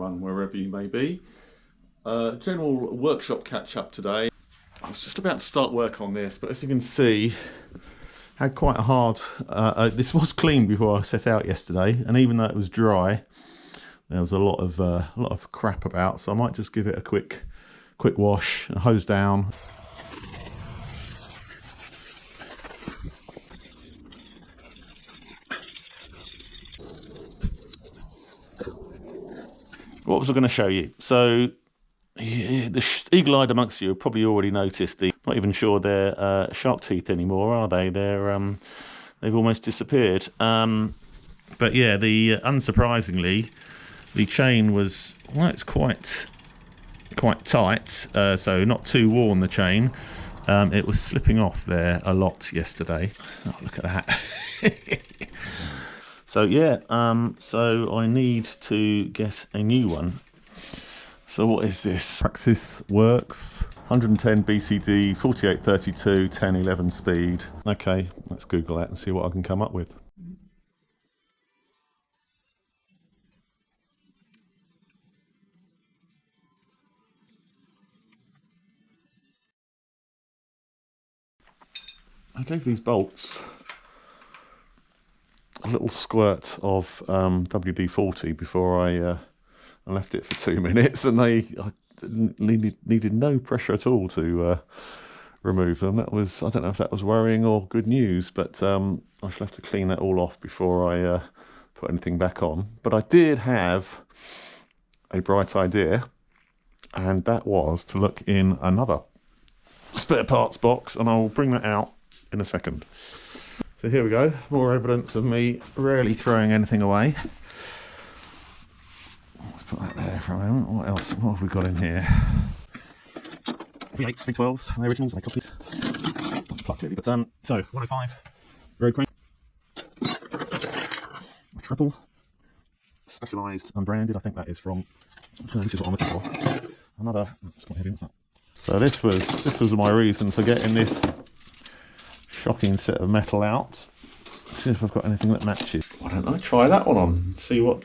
everyone, wherever you may be. General workshop catch up today. I was just about to start work on this, but as you can see, had quite a hard, this was clean before I set out yesterday, and even though it was dry, there was a lot of crap about, so I might just give it a quick wash and hose down. What was I going to show you? So, yeah, the eagle-eyed amongst you have probably already noticed not even sure they're shark teeth anymore, are they? They've almost disappeared. But yeah, unsurprisingly, the chain was, well, it's quite tight, so not too worn, the chain. It was slipping off there a lot yesterday. Oh, look at that. So yeah, so I need to get a new one. So what is this? Praxis Works, 110 BCD, 4832, 1011 speed. Okay, let's Google that and see what I can come up with. I gave these bolts a little squirt of WD-40 before I left it for 2 minutes, and I needed no pressure at all to remove them. That was, I don't know if that was worrying or good news, but I shall have to clean that all off before I put anything back on. But I did have a bright idea, and that was to look in another spare parts box, and I'll bring that out in a second. So here we go, more evidence of me rarely throwing anything away. Let's put that there for a moment. What else? What have we got in here? V8s, V12s, the originals, I copied. Plug clearly, but so 105 road crane, a triple, specialised, unbranded. I think that is from. So this is what I'm looking for. Another. It's quite heavy. What's that? So this was my reason for getting this shocking set of metal out. Let's see if I've got anything that matches. Why don't I try that one on? See what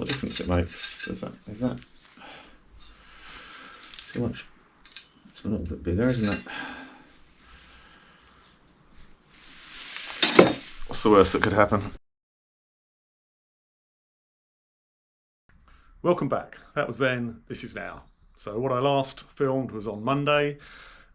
difference it makes. Is that too much? It's a little bit bigger, isn't it? What's the worst that could happen? Welcome back. That was then, this is now. So what I last filmed was on Monday,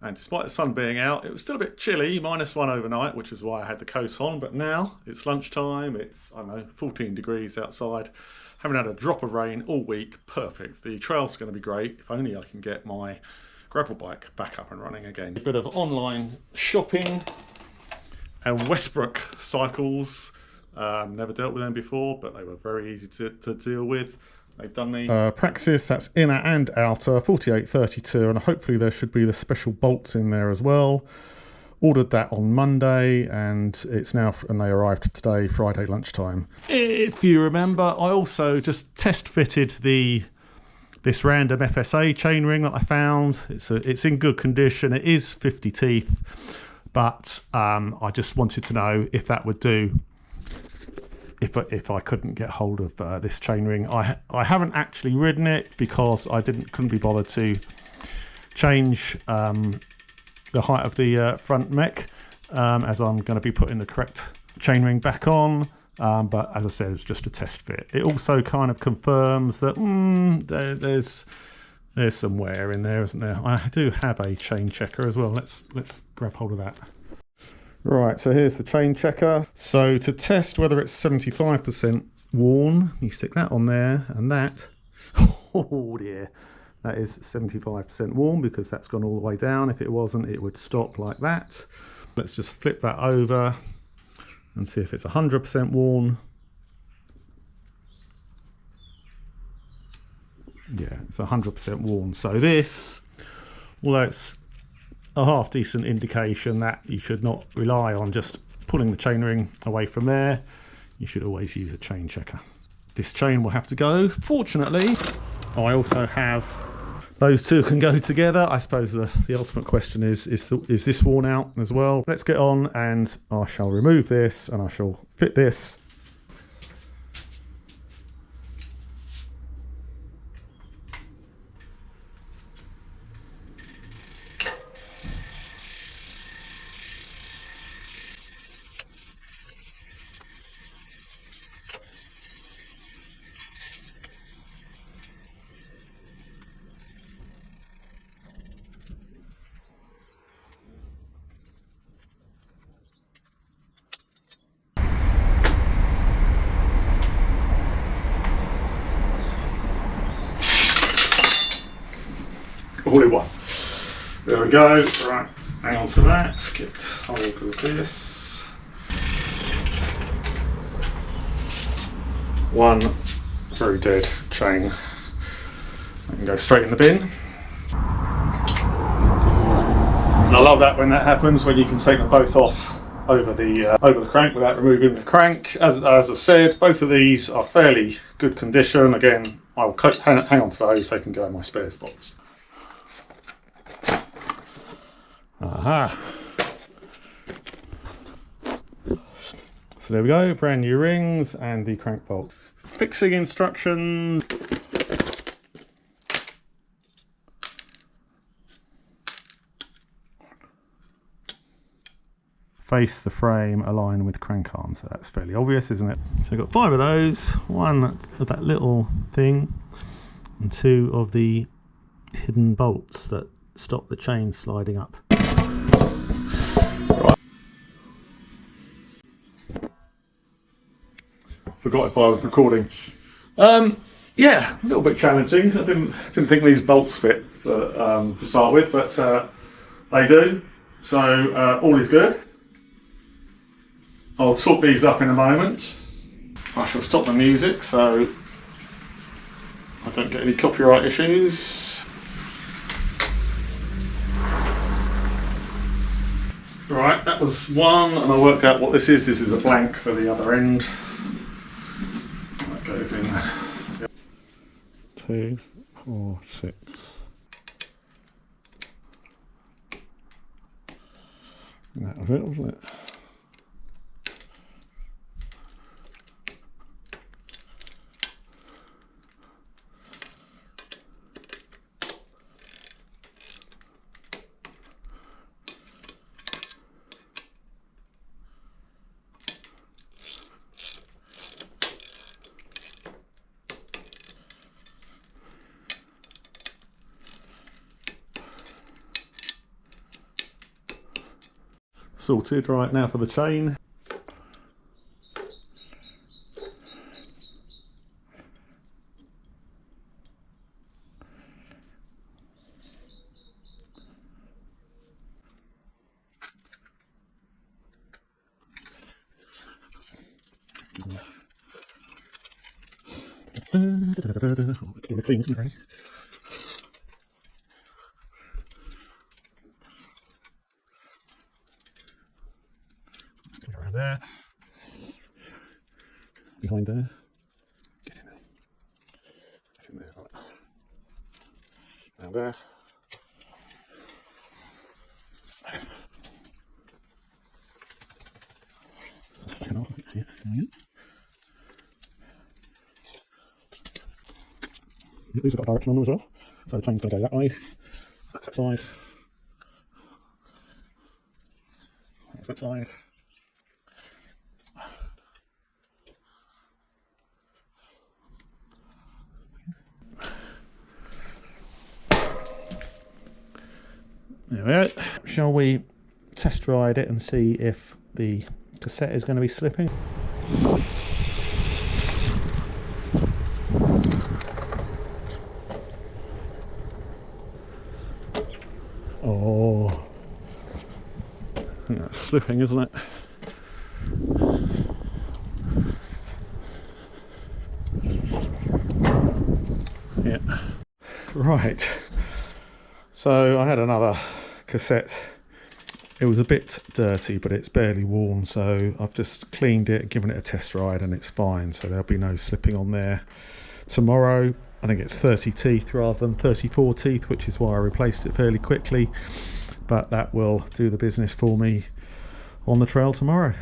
and despite the sun being out, it was still a bit chilly, -1 overnight, which is why I had the coat on, but now it's lunchtime, it's, I don't know, 14 degrees outside. Haven't had a drop of rain all week, perfect. The trail's going to be great, if only I can get my gravel bike back up and running again. A bit of online shopping, and Westbrook Cycles, never dealt with them before, but they were very easy to deal with. They've done the Praxis, that's inner and outer, 4832, and hopefully there should be the special bolts in there as well. Ordered that on Monday, and it's now, and they arrived today, Friday lunchtime. If you remember, I also just test fitted this random FSA chainring that I found. It's in good condition. It is 50 teeth, but I just wanted to know if that would do. If I couldn't get hold of this chainring, I haven't actually ridden it because I couldn't be bothered to change the height of the front mech, as I'm going to be putting the correct chainring back on. But as I said, it's just a test fit. It also kind of confirms that there's some wear in there, isn't there? I do have a chain checker as well. Let's grab hold of that. Right, so here's the chain checker. So to test whether it's 75% worn, you stick that on there, and that, oh dear, that is 75% worn because that's gone all the way down. If it wasn't, it would stop like that. Let's just flip that over and see if it's 100% worn. Yeah, it's 100% worn. So this, although it's a half decent indication that you should not rely on just pulling the chainring away from there, you should always use a chain checker. This chain will have to go. Fortunately, I also have, those two can go together. I suppose the ultimate question is this worn out as well? Let's get on, and I shall remove this and I shall fit this. all in one. There we go. Right, hang on to that. Get hold of this. One very dead chain. I can go straight in the bin. And I love that when that happens, when you can take them both off over the crank without removing the crank. As I said, both of these are fairly good condition. Again, I'll hang on to those, they can go in my spares box. Aha. So there we go, brand new rings and the crank bolt. Fixing instructions. Face the frame, align with crank arm, so that's fairly obvious, isn't it? So we've got 5 of those, 1 of that little thing, and 2 of the hidden bolts that stop the chain sliding up. Right. Forgot if I was recording. Yeah, a little bit challenging. I didn't think these bolts fit to start with, but they do. So all is good. I'll talk these up in a moment. I shall stop the music so I don't get any copyright issues. Right, that was one, and I worked out what this is. This is a blank for the other end. That goes in. 2, 4, 6. And that was it, wasn't it? Sorted. Right, now for the chain. Around there, behind there, get in there, right. Around there, second off, yeah, these have got a direction on them as well, so the chain's going to go that way, that's that side, that's that side. There we go. Shall we test ride it and see if the cassette is going to be slipping? Oh, I think that's slipping, isn't it? Yeah. Right. So I had another cassette. It was a bit dirty, but it's barely worn, so I've just cleaned it, given it a test ride, and it's fine, so there'll be no slipping on there. Tomorrow I think it's 30 teeth rather than 34 teeth, which is why I replaced it fairly quickly, but that will do the business for me on the trail tomorrow.